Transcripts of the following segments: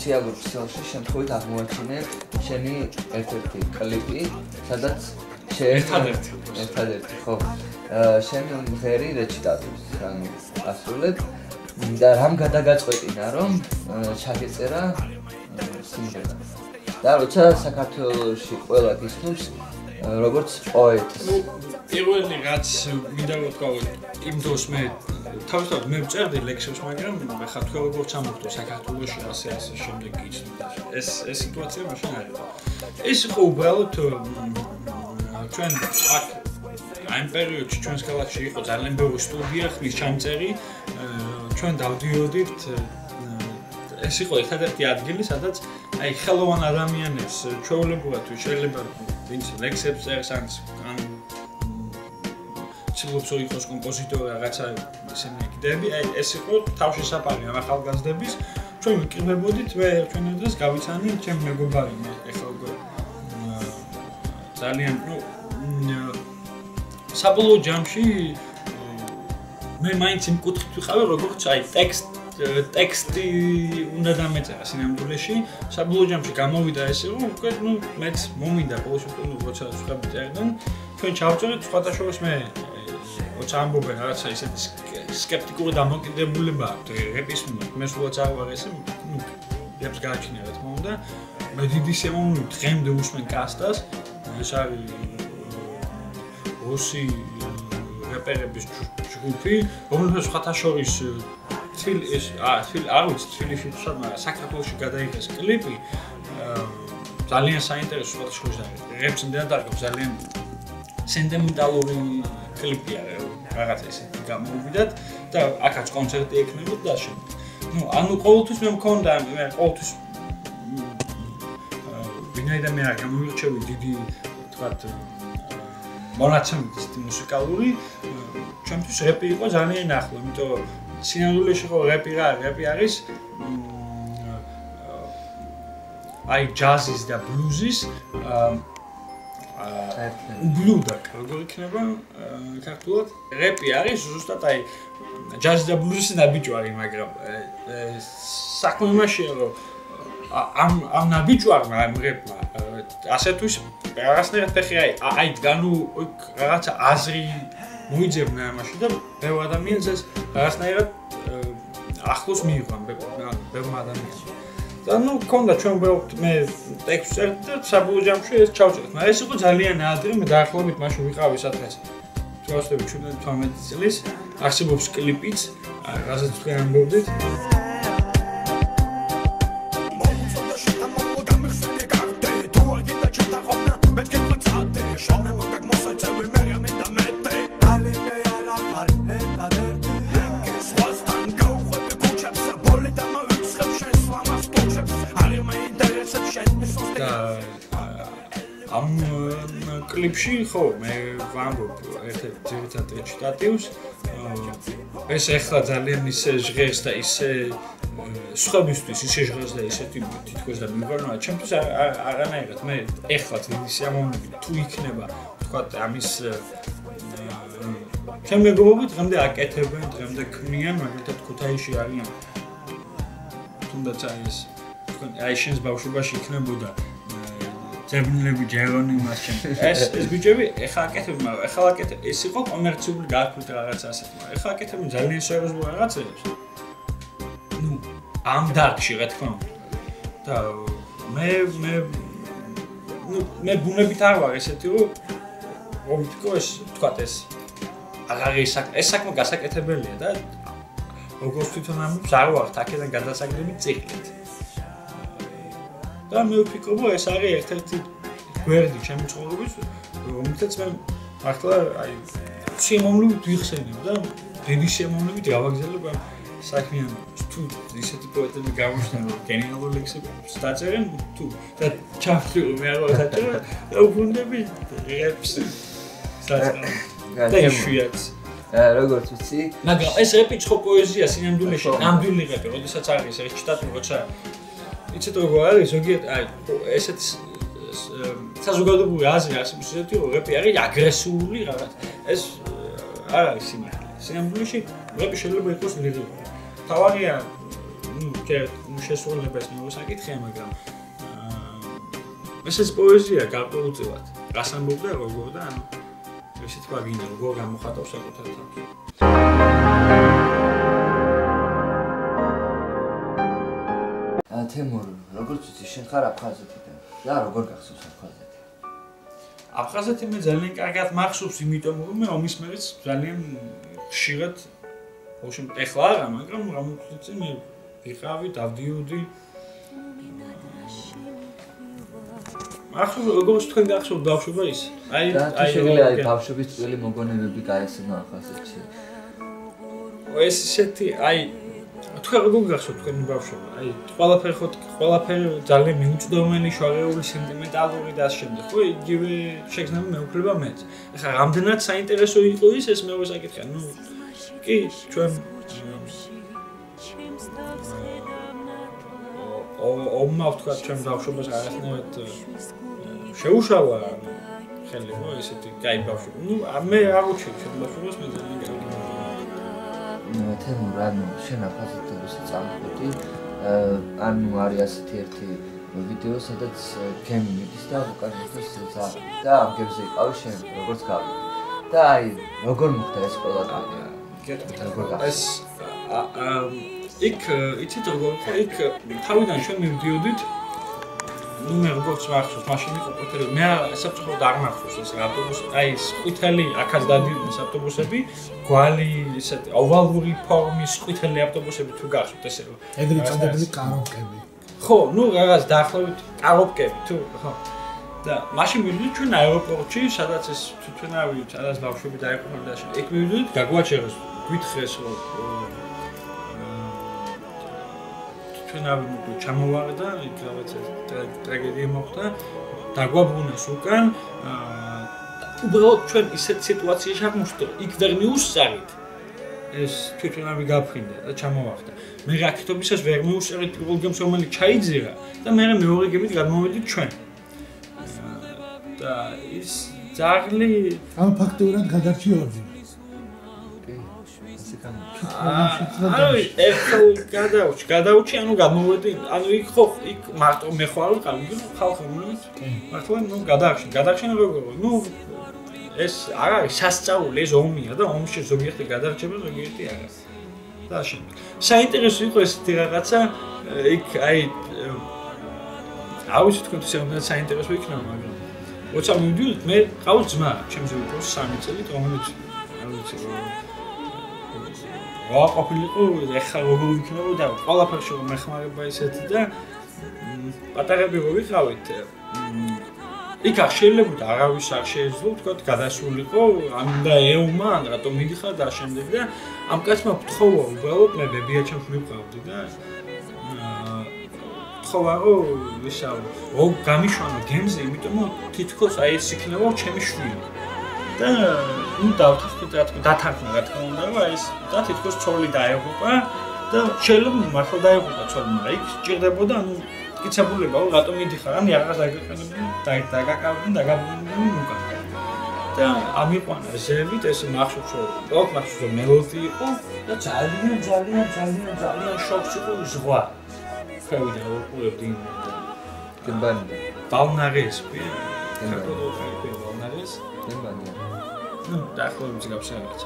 სოციალურ ქსელში შემთხვევით აღმოაჩინე შენი ერთ-ერთი კლიპი, სადაც ერთადერთი ხო შენ მღერი რეჩიტატივს ანუ ასრულებ და რამ გადაგაწყვეტინა რომ ჩაგეწერა სიმღერა და როცა საქართველოში ყველა გისმენს როგორც პოეტს პირველი რაც მინდა ვთქვა იმ დროს მე თავისთავად მე ვწერდი ლექსებს მაგრამ მე ხარ თქვენ როგორც ამბობთ საქართველოში ასე შემდეგ იცნობ ეს სიტუაცია მაშინ არის ეს იყო უბრალოდ ჩვენ აქ ამ პერიოდში ჩვენს ქალაქში იყო ძალიან ბევრი სტუდია ხმის ჩამწერი ჩვენ დავდიოდით ეს იყო ერთადერთი ადგილი სადაც აი ხელოვან ადამიანებს ჩვეულებრივად შეიძლება ვინც ლექსებს წერს ან ცდილობს იყოს კომპოზიტორი რაღაცა ისინი იდეები აი ეს იყო თავშესაფარი ამ ახალგაზრდების ჩვენ ვიკრიბებოდით მე ჩვენ დღეს გავიცანი ჩემ მეგობარი მე ეხლა ძალიან საბოლოო ჯამში მე მაინც იმ კუთხით ვიყავი როგორც აი ტექსტი უნდა დამეწერა სინამდვილეში საბოლოო ჯამში გამოვიდა ესე რომ უკვე მეც მომიდა ბოლოს როცა ვხები წერდნენ ჩვენ ჩავწერეთ სხვათა შორის მე როცა ამბობენ რაღაცა ისეთი სკეპტიკური დამოკიდებულება აქვს რეპის მიმართ მე სულაც არ ვარ ესე რეპს გააჩნია რა თქმა უნდა მე დიდი სიამოვნებით დღემდე უსმენ კასტას ეს არის რუსი რეპერების ჯგუფი რომელსაც სხვათა შორის თბილისში საქართველოში გადაიღეს კლიპი ძალიან საინტერესო სხვათა შორის არის რეპს დადარგავს ძალიან სენტიმენტალური კლიპია რაღაცა ისეთი გამოვიდათ და აქაც კონცერტი ექნებოდა და შემდეგ ანუ ყოველთვის მე მქონდა მე ყოველთვის ვინაიდან მე არ გამოვირჩევი დიდი თქვათ მონაცემით მუსიკალური ჩემთვის რეპი იყო ძალიან ახლო იმიტომ რომ სინამდვილეში ხო რეპი არის აი ჯაზის და ბლუზის უბლუდაკ როგორ იქნება ქართულად რეპი არის ზუსტად აი ჯაზი და ბლუზის ნაბიჯვარი მაგრამ საქმე იმაშია რომ ამ ნაბიჯვარმა ამ რეპმა ასეთვის რაღაცნაირად ფეხი აი განუ რაღაცა აზრი მოიძებნა ამაში და ბევრ ადამიანს ეს რაღაცნაირად ახლოს მიიღო ბევრ ადამიანს და ნუ ქონდა ჩვენ მე ტექსტს წერდი და საბოლოო ჯამში ეს ჩავწერეთ მაგრამ ეს იყო ძალიან ადრე მე დაახლოებით მაშინ ვიყავი სადღაც 17-18 წლის არსებობს კლიპიც რასაც თქვენ ამბობდით კლიპში ხო მე ვამბობ ერთ-ერთ ძირითად რეჩიტატივს ეს ახლა ძალიან ისე ჟღერს და ისე სხვებისთვის ისე ჟღერს და ისეთი თითქოს და მიგონა ჩემთვის არანაირად მე ახლა დიდი სიამოვნებით თუ იქნება ვთქვათ ამის ჩემ მეგობრები დღემდე აკეთებენ დღემდე ქმნიან მაგალითად ქუთაისში არიან თუნდაც ეს თქვენ აი შენს ბავშვობაში იქნებოდა ზებნილები ჯერონი მასჩენ ეს ბიჭები ეხლა აკეთებენ მაგრამ ეხლა აკეთებ ეს იყო კომერციული გააქვთ რაღაც ასეთ მაგრამ ეხლა აკეთებენ ძალიან სერიოზულ რაღაცებს ნუ ამ დარგში რა თქმა უნდა და მე ბუნებით არ ვარ ესეთი რომ თქო ეს თქვათ ეს აღარ ის საქმე გასაკეთებელია და როგორც თვითონ ამბობს არ ვარ აქედან გადასაგდები ციკლით და მე ვფიქრობ ეს არის ერთ-ერთი გვერდი ჩემი ცხოვრების რომელსაც მე ახლა აი შემომლებით ვიხსენებ და დიდი შემომლებით გავაგზავნებ ამ საქმიანობას თუ ისეთი პოეტები გამოჩნდნენ რომ გენიალური ლექსებს დაწერენ თუ და ჩავხილ მე არ ვაწერე და უბრუნდები რეპს და იშვიათს როგორც ვიცი მაგრამ ეს რეპი ხო პოეზია სინამდვილეში ნამდვილი რეპი როდესაც არის რეჩიტატივი როცა იცით როგორ არის ზოგიერთ აი ესეთ საზოგადოებრივი აზრი არსებობს ესეთი რომ რეპი არის აგრესიული რაღაც ეს არ არის სიმართლე სინამდვილეში რეპი შეიძლება იყოს ლირიკული თავარია ნუ შესრულებას მოვასაკითხე, მაგრამ ეს პოეზია გარკვეულწილად რას ამბობდა როგორ და ანუ ესე თქვა გინდა როგორ გამოხატავს საკუთარ თავს. თემურ, როგორც ვიცი, შენ ხარ აფხაზეთიდან და როგორ გახსოვს აფხაზეთი? აფხაზეთი მე ძალიან კარგად მახსოვს, იმიტომ რომ მე ომის მერეც ძალიან ხშირად ბავშვი ეხლა არა, მაგრამ რამოდენიც მე ვიყავი, დავდიოდი. ახლა როგორც თქვენ გახსოვთ ბავშვობა ის? აი შეიძლება ბავშვობის წელი მოგონებები გაესწრო აფხაზეთში. ეს ისეთი აი თქვენ როგორ გახსოვთ თქვენი ბავშვობა? აი ყველაფერი ძალიან მიუწვდომელი, შორეული, სენტიმენტალური და ასე შემდეგ. ხო, იგივე შეგრძნება მეუქლება მეც. ეხლა რამდენად საინტერესო იყო ეს მე ვესაკითხე. ნუ კი ჩვენ ომმა ვთქვა ჩვენ ბავშვობას რაღაცნაირად შეუშალა ხელი ხო ესეთი კაი ბავშვობა. ნუ მე არ უჩვენ ჩვენ ბავშვობას მე ძალიან კარგი. თემურ, ანუ შენ აფხაზეთში წამყვეტი, ანუ არის ასეთი ერთი ვიდეო, სადაც გემი მიდის და უკანასკნელს ზა და ამ გემზე იყავი შენ როგორც გავი. და აი როგორ მოხდა ეს ყველაფერი? ეს იქ იცით როგორ ხო იქ თავიდან ჩვენ მივდიოდით ნუ მე როგორც მახსოვს მაშინ იყო ყვითელი მე საფრთხოდ არ მახსოვს ეს ავტობუსი აი ეს ყვითელი აქაც დადიოდნენ ავტობუსები გვალი ესეთი ოვალური ფორმის ყვითელი ავტობუსები თუ გახსოვთ ესე რომ ეგრეთ წოდებული კარობკები ხო ნუ რაღაც დაახლოებით კარობკები თუ ხო და მაშინ მივიდით ჩვენ აეროპორტში სადაც ეს თვითონავი სადაც ბავშვები დაეყრდნოდნენ და იქ მივიდით გაგვაჩერეს გვითხრეს რომ ჩვენავი მოკლე ჩამოვარდა, იქ რაღაც ტრაგედია მოხდა, დაგვაბრუნეს უკან. უბრალოდ ჩვენ ისეთ სიტუაციაში აღმოჩნდა, იქ ვერ მიუსწარით. ეს თვითონავი გაფრინდა და ჩამოვარდა. მე რაკეტობისას ვერ მიუსწარით პირველ გემს რომელიც ჩაიძირა და მე მეორე გემით გადმოვედით ჩვენ. და ის ძაღლი ამ ფაქტურად გადარჩი ორდი. აი, ეხლა გადაუჩი, ანუ გამოვედი, ანუ იქ ხო, იქ მარტო მე ხო არ ვიყავი, ხალხი რომელიც მართლა ნუ გადაახშენ როგორ, ნუ ეს არ არის სასწაული, ეს ომია და ომში ზოგიერთი გადარჩება, ზოგიერთი არა. და შემდეგ. საინტერესო იყო ესეთი რაღაცა, იქ აი აუცი თქვენ თვითონ საინტერესო იქნება, მაგრამ როცა მივიდით, მე ყავს ძმა, ჩემზე უფრო 3 წელით, რომელიც არ ვიცი რა ყოფილიყო ეხლა როგორ იქნება და ყველაფერს შემეხმარება ისეთი და პატარები რო ვიყავით იქ არ შეიძლება არავის არ შეეძლო თქვა გადასულიყო ან და ეუმა ან რატომ მიდიხარ და შემდეგ და ამ კაცმა ვთხოვა უბრალოდ მე ბებია-ჩემს მივყავდი და ვთხოვა რომ ისა რომ გამიშვანო გემზე იმიტომ რომ თითქოს აი ეს იქნება ჩემი შვილი და ნუ დავთხოვთ რა თქმა დათანხმდა რა თქმა უნდა რომ ეს და თითქოს ცოლი დაეღუპა და შეიძლება მართლა დაეღუპა ცოლი მაგრამ იქ სჭირდებოდა ანუ კიცებულება რომ რატომ მიდიხარ ან რაღაც დაგეყენებდნენ დაგაკავდნენ დაგაბრუნდნენ უკან და ამიყვანა ზევით ეს მახსოვს რომ პროექტ მახსოვს რომ მელოდი იყო და ძალიან შოქს იყო ზღვა ხევიდა უყურებდი გემბანი ბალნარეს კი ბალნარეს გემბანი ну დაახლოებით გაფსარავთ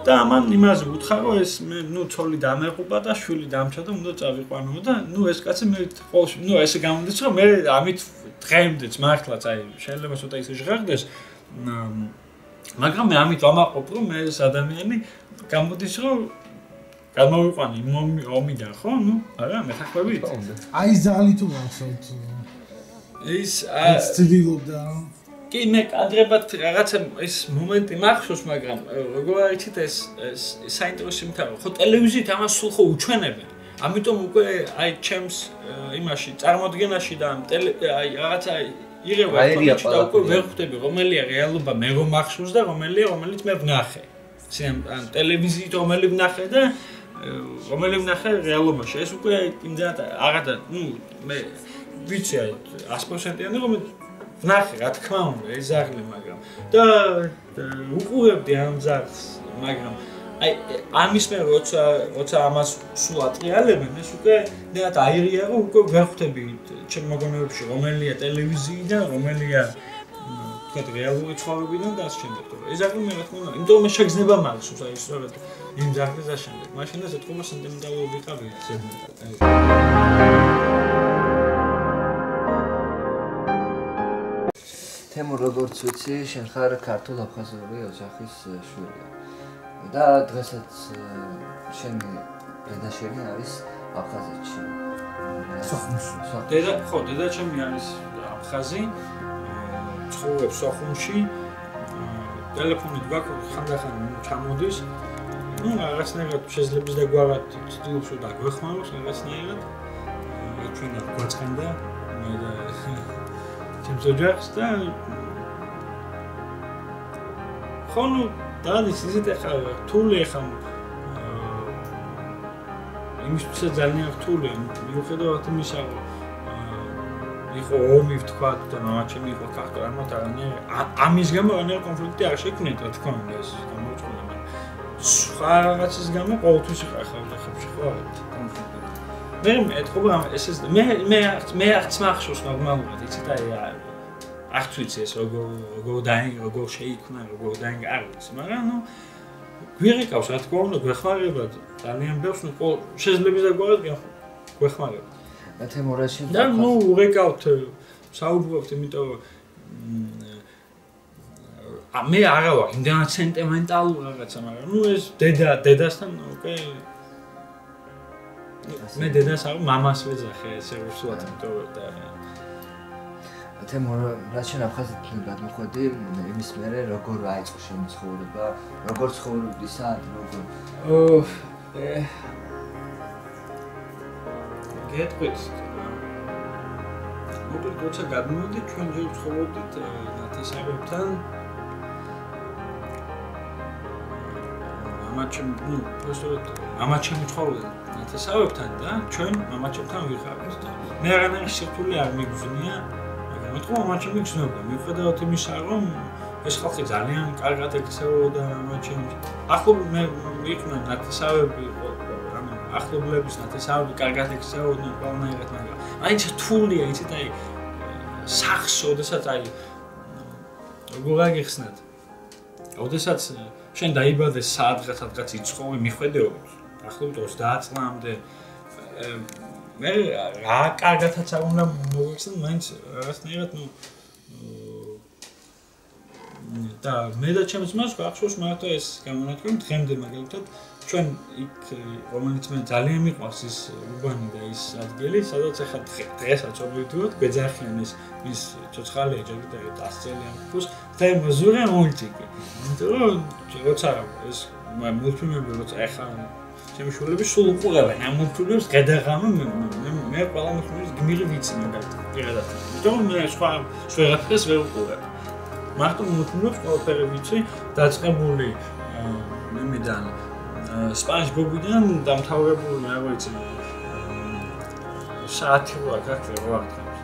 და ამან იმაზე უთხრა რომ ეს მე ნუ ცოლი დამეყუპა და შვილი დამჩა და უნდა წავიყვანო და ნუ ეს კაცი მე ყოველში ნუ ესე გამომდის რომ მე ამით დღემდეც მართლაც აი შეიძლება ცოტა ისე ჟღერდეს მაგრამ მე ამით ვამაყობ რომ მე ეს ადამიანი გამოდის რომ გამოვიყვანე ომიდან ხო ნუ არა მეთახვებით აი ზალი თუ გახსოვთ ის ცდილობდა კი მე კადრებად რაღაცა ეს მომენტი მახსოვს, მაგრამ როგორ არიცით ეს საინტერესო იმითაა, ხო ტელევიზიით ამას სულ ხო უჩვენებენ. ამიტომ უკვე აი ჩემს იმაში წარმოდგენაში და აი რაღაცა იღება და უკვე ვერ ხვდები რომელია რეალობა მე რომ მახსოვს და რომელია რომელიც მე ვნახე. ან ტელევიზიით რომელი ვნახე და რომელი ვნახე რეალობაში. ეს უკვე იმდანაც აღარა ნუ მე ვიცი აი 100%-იანი რომ ნახე რა თქმა უნდა ეს ზაღლი მაგრამ და უყურებდი ამ ზაღს მაგრამ აი ამის მე როცა ამას სულ ატრიალებენ ეს უკვე ნეათ აირია რომ უკვე ვერ ხვდები ჩემ მოგონებებში რომელია ტელევიზიიდან რომელია თქვა რეალური ცხოვრებიდან და ამ შემდეგ ეს აღარ მე რა თქმა უნდა იმიტომ რომ შეგზნება მაგს აი სწორედ იმ ძაღლის და შემდეგ მაშინ ეს ეთქობა სენტიმენტალური ვიყავი ზედმეტად თემურ როგორც ვიცი შენ ხარ ქართულ-აფხაზური ოჯახის შვილი და დღესაც შენი დედაშენი არის აფხაზეთში დედა ჩემი არის აფხაზი ცხოვრობს სოხუმში ტელეფონით გვაქვს ხანდახან ჩამოდის ну რაღაცნაირად შეიძლება დაგვარად ცდილობს რომ დაგვეხმაროს რაღაცნაირად ჩვენ გვაწყენდა მე და ჩემს ოჯახს და ხონუ დადის ისეთ ახლა რთული ახლა იმისთვის ძალიან რთულია მიუხედავად იმისა რომ იყო ომი ვთქვა და მამაჩემი იყო ქართული ამის გამო რანაირ კონფლიქტი არ შექმნიდა თქო ეს გამოწვევა სხვა რაღაცის გამო ყოველთვის იყო ახლა ოჯახებში ხო კონფლიქტი მე ეთქობა ეს მე არც მახსოვს ნორმალურად იცით აი არც ვიცი ეს როგორ შეიქმნა როგორ დაინგა არ ვიცი მაგრამ ნუ გვიყავს რა თქმა უნდა გვეხმარება ძალიან ბევრს ნუ შეიძლება დაგვარად გვეხმარება თემურაში და ნუ ვეკავთ საუბრობთ იმიტომ რომ მე არა ვარ იმდენად სენტიმენტალური რაღაცა მაგრამ ნუ ეს დედასთან უკვე მე დედას არ მამას ვეძახე ესე უსუათ იმიტომ და თემურ რაც შენ აფხაზეთიდან გადმოხვედი იმის მერე როგორ აიწყო შენი ცხოვრება როგორ ცხოვრობდი სად როგორ გეტყვით მოკლედ როცა გადმოვიდით ჩვენ ჯერ ცხოვრობდით ნათესავებთან მამაჩემი ცხოვრობდა ნათესავებთან და ჩვენ მამაჩემთან ვიყავით და მე არანაირი სირთულე არ მიგზნია მაგრამ თქო მამაჩემი გზნობდა მიუხედავად იმისა რომ ეს ხალხი ძალიან კარგად ექცეოდა მამაჩემს ახლობლად მე ვიყნა ნათესავები ახლობლების ნათესავები კარგად ექცეოდნენ ყველანაირად მაგრამ აი ეს რთულია იცით აი სახს ოდესაც აი როგორ აგიხსნათ ოდესაც შენ დაიბადე სადღაც იცხოვე მიხვედეობით ახლობლად 30 წლამდე მე რა კარგათაც არ უნდა მოვიხსენ მაინც რაღაცნაირად ნუ და მე და ჩემს მას გვახსოვს მარტო ეს გამონათქვამი დღემდე მაგალითად ჩვენ იქ რომელიც მე ძალიან მიყვარს ის უბანი და ის ადგილი სადაც ახლა დღესაც ობიექტურად გვეძახიან ეს ის ცოცხალი ეჯები და 100 წელიანი ფუს და მოზურა მულტიკი იმიტომ რომ როცა ეს მულტფილმები როცა ახლა ჩემი შულები სულ უყურებენ ამ მულტფილმებს გადაღამე მე ყველა მულტფილმის გმირი ვიცი მაგალითად პირადად იმიტომ მე სხვა ვერაფერს ვერ უყურებ მარტო მულტფილმებს ყველაფერი ვიცი დაწყებული მემიდან SpongeBob-დან დამთავრებული რა ვიცი საათი რა გაქრე რა თქოს.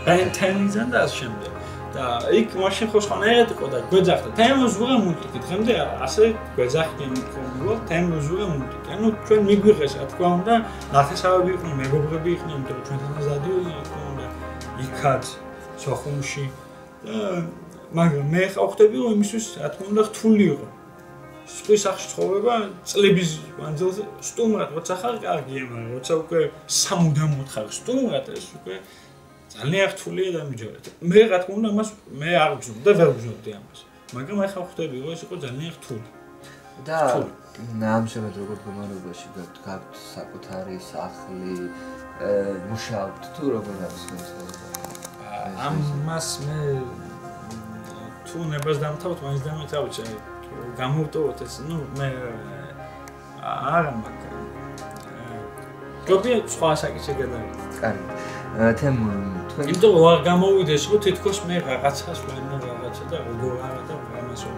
Ben-10-დან და შემდეგ. და იქ მაშინ ხო სხვანაირად იყო და გვეძახდა თემოზურა მულტიკი დღემდე ასე გვეძახდნენ ხოლმე თემოზურა მულტიკი. ანუ ჩვენ მიგვიღეს რა თქმა უნდა ნათესავები იყვნენ მეგობრები იყვნენ იმიტომ რომ ჩვენთან დადიოდნენ რა თქმა უნდა იქაც სოხუმში და მაგრამ მე ხა ხვდები რომ იმისთვის რა თქმა უნდა რთული იყო. სხვის სახში ცხოვრება წლების მანძილზე სტუმრად როცა ხარ კარგია მაგრამ როცა უკვე სამუდამოდ ხარ სტუმრად ეს უკვე ძალიან რთულია და მიჯერეთ მე რა თქმა უნდა მას მე არ ვგზნობ და ვერ ვგზნობდი ამას მაგრამ ახლა ხვდები რომ ეს იყო ძალიან რთული და ამჟამად როგორ მდგომარეობაში გაქვთ საკუთარი სახლი მუშაობთ თუ როგორ არის ამას მე თუ ნებას დამთავრდ მაინც დამთავრდა გამოვტოვოთ ეს ნუ მე არა მაგრამ გობი სხვა საკითხი გადავიდეთ კარგი თემურ თქვენ იმიტომ რომ არ გამოვიდეს რომ თითქოს მე რაღაცას ვენდა რაღაცა და როგორ არა და ამასო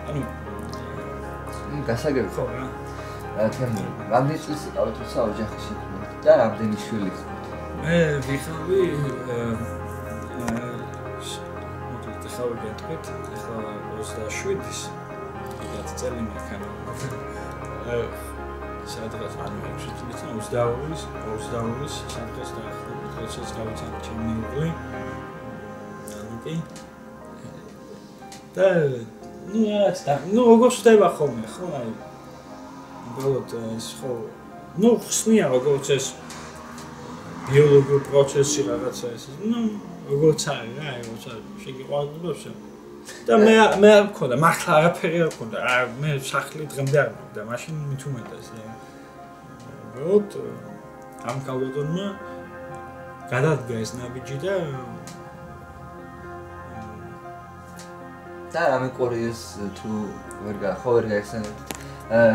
ანუ გასაგები ხო რა თემურ რამდენი წლის იყავით როცა ოჯახი შექმნით და რამდენი შვილი ხართ მე ვიხავი მოკლედ ახლა გეტყვით ახლა 27-ის წელი მაქანა. სადღაც ანუ 6 წელი 22-ის სადღაც დაახლოებით როდესაც გავიცან ჩემი უღლი. კი. და როგორ ხდება ხოლმე, ხო, აი. უბრალოდ ეს ხო, ხსნია როგორც ეს ბიოლოგიური პროცესი რაღაცა ეს. როგორც არის რა, როცა შეგიყვარდებს. და მე არ მქონდა, მართლა არაფერი არ მქონდა. მე სახლი დღემდე არ მქონდა, მაშინ მით უმეტეს. უბრალოდ ამ კალოდონმა გადადგა ეს ნაბიჯი და რამე კორეის თუ ვერ გაიხსენებთ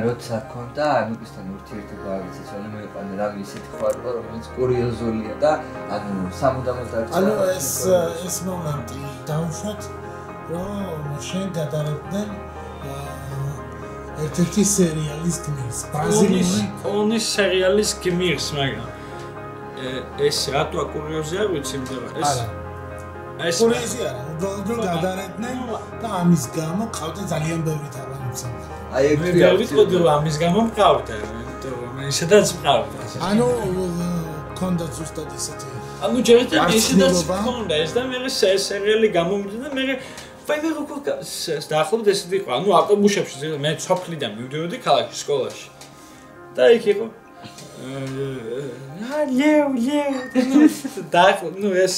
როცა ქონდა ამისთან ურთიერთობა აღიცეცვალე მოიყვანე რამე ისეთი ხوارება რომელიც კურიოზულია და ანუ სამუდამოდ დაიწყო ანუ ეს მომენტი დავუშვათ რომ შენ გადარებდნენ ერთ-ერთი სერიალის გმირს ბრაზილიური ონის სერიალის გმირს მაგრამ ეს რატო კურიოზია ვიცი ეს კურიოზია უბრალოდ გადარებდნენ და ამის გამო ყავდა ძალიან ბევრი თაბანიც აი ეგ ვიტყოდი რომ ამის გამო მყავდა მე ისედაც მყავდა ანუ ქონდა ზუსტად ისეთი ანუ ჯერ ისედაც ქონდა ეს და მე სერიალი გამომიდა და მე ვაიმე როგორ დაახლოებით ესეთი იყო ანუ ავტობუსებში მე სოფლიდან მივდიოდი ქალაქში სკოლაში და იქ იყო ლეო დაახლოებით ნუ ეს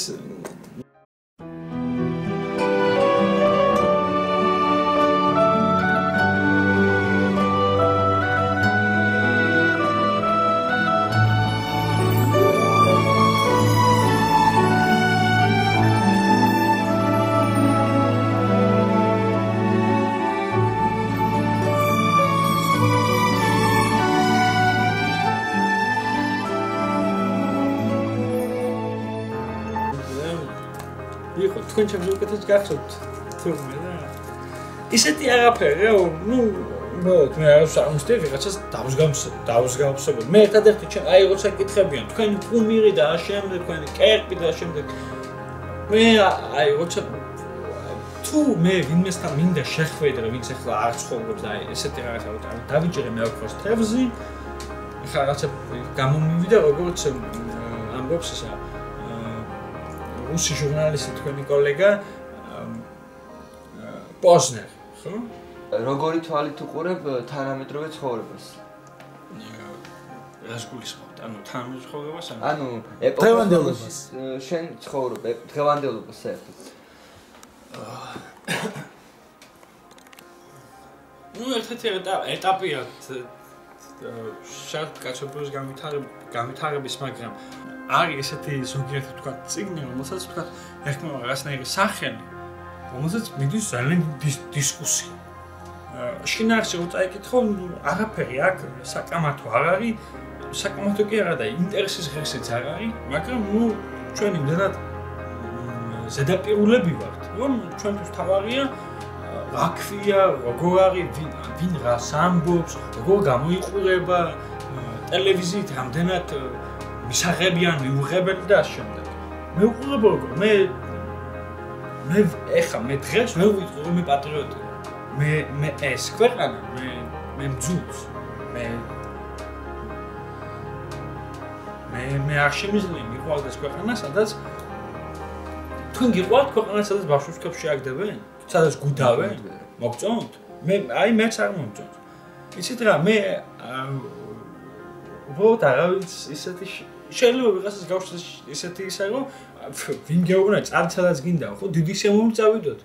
თქვენ ჩემს უკეთეს გახსოვთ თურმე და ისეთი არაფერი რა ნუ უბრალოდ მე არ სამსტი ვიღაცას დავსგავსებოდი მე ერთადერთი ჩემ აი როცა კითხებიან თქვენ კუმირი და შემდეგ თქვენ კერპი და შემდეგ მე აი როცა თუ მე ვინმესთან მინდა შეხვედრა ვინც ახლა არ ცხოვრობს და აი ესეთი რაღაცა დავიჭერე მე ოქროს თევზი ხა რაღაცა გამომივიდა როგორც ამბობს ისა რუსი ჟურნალისტი თქვენი კოლეგა პოზნერ, ხო? როგორი თვალით უყურებ თანამედროვე ცხოვრებას? რას გულისხმობთ? ანუ თანამედროვე ცხოვრებას ანუ ეპოქას შენ ცხოვრობ დღევანდელობას საერთოდ. ნუ ერთ-ერთი ეტაპია შარდ კაცობრიოს განვითარების მაგრამ არის ესეთი ზოგიერთი თქვა წიგნი რომელსაც თქვა ეხმება რაღაცნაირი სახელი რომელსაც მიდის ძალიან დისკუსია შინაარსი რო წაიკითხო არაფერი აქ საკამათო არ არის საკამათო კი არა და ინტერესის ღირსიც არ არის მაგრამ ნუ ჩვენი მდენად ზედაპირულები ვართ რომ ჩვენთვის თავარია რა ქვია როგორ არის ვინ რას ამბობს როგორ გამოიყურება ტელევიზიით რამდენად მისაღებიან მიუღებელი და ამ შემდეგ. მე უყურებ როგორ მე ეხა მე დღეს მე ვიტყვი რომ მე პატრიოტია. მე ეს ქვეყანა მე მძულს. მე არ შემიძლია მიყვარდეს ეს ქვეყანა, სადაც თქვენ გიყვართ ქვეყანა, სადაც ბავშვებს ქებში აგდებენ? სადაც გუდავენ? მოგწონთ? აი მეც არ მომწონს. იცით რა მე უბრალოდ არავის ისეთი შეიძლება ვიღაცას გავშლის ისეთი ისე რომ ვინ გეუბნა წარცადაც გინდა ხო დიდი შემომი წავიდოთ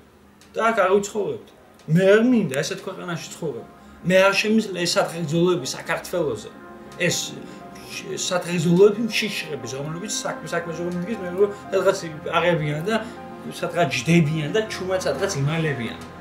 და აქ არ ვიცხოვრებთ მე არ მინდა ესეთ ქვეყანაში ცხოვრება მე არ შემიძლია ეს სადღეგრძელოები საქართველოზე ეს სადღეგრძელოები შიშრების რომელიც საქმე ზოგადად მე რომ სადღაც აღებიან და სადღაც ჯდებიან და ჩუმად სადღაც იმალებიან